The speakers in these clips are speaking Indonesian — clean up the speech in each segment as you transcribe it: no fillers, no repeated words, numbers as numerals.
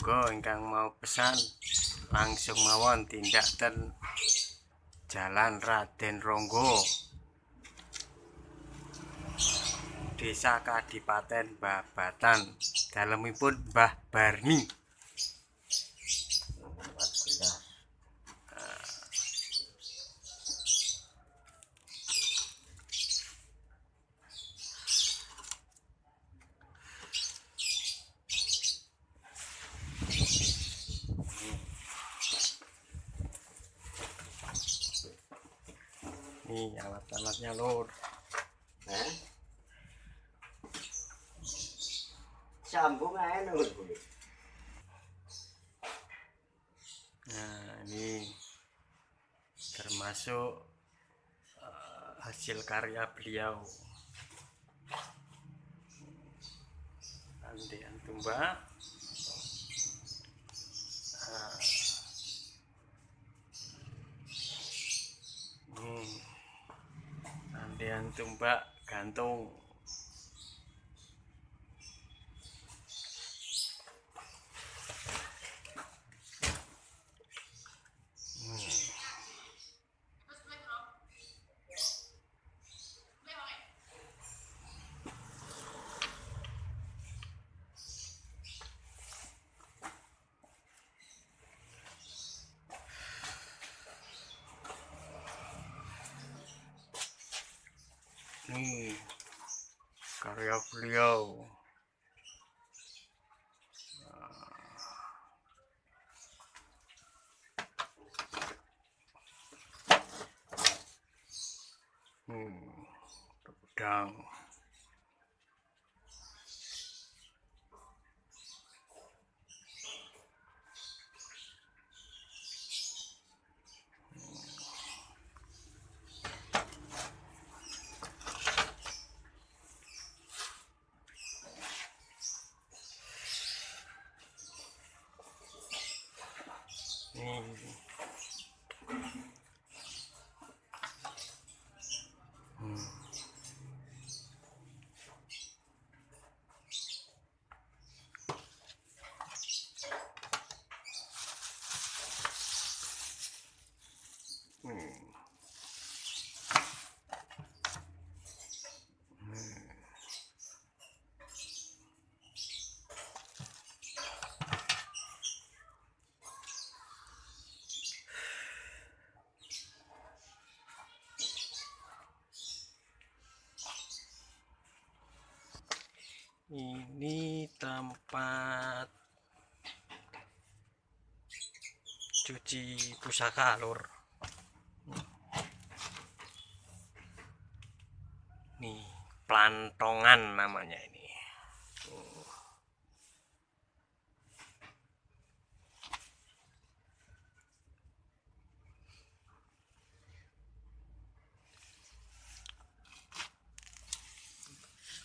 monggo ingkang mau pesan langsung mawon tindak ten Jalan Raden Ronggo, ds.Kasipaten Babatan, dalemipun Mbah Barni. Nih alat-alatnya lur. Sambung aja lur. Nah ini termasuk hasil karya beliau. Andean tumbak. Andean tumbak gantung. Nih karya beliau. Pedang. Ini tempat cuci pusaka lur. Nih pelantongan namanya ini.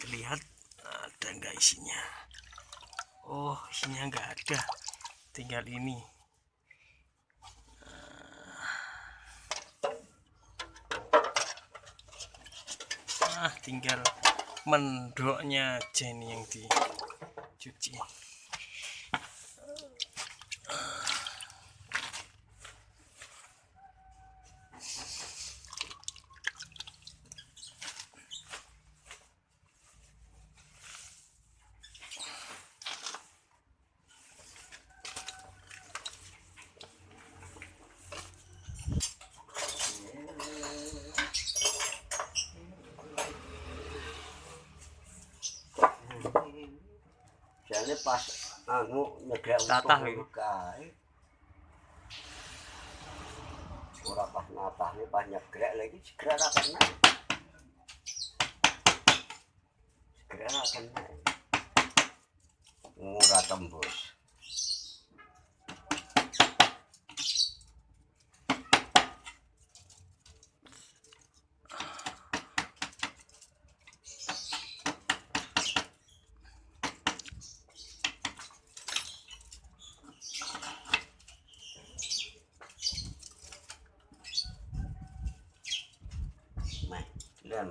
Lihat ada nggak isinya? Oh, isinya nggak ada, tinggal ini. Tinggal mendoknya aja nih yang dicuci. Jane pas anu nyegrek Tatah untung kae. Ora pas natahne pas nyegrek lagi segera ra kena. Segera ra kena. Ora tembus. Dan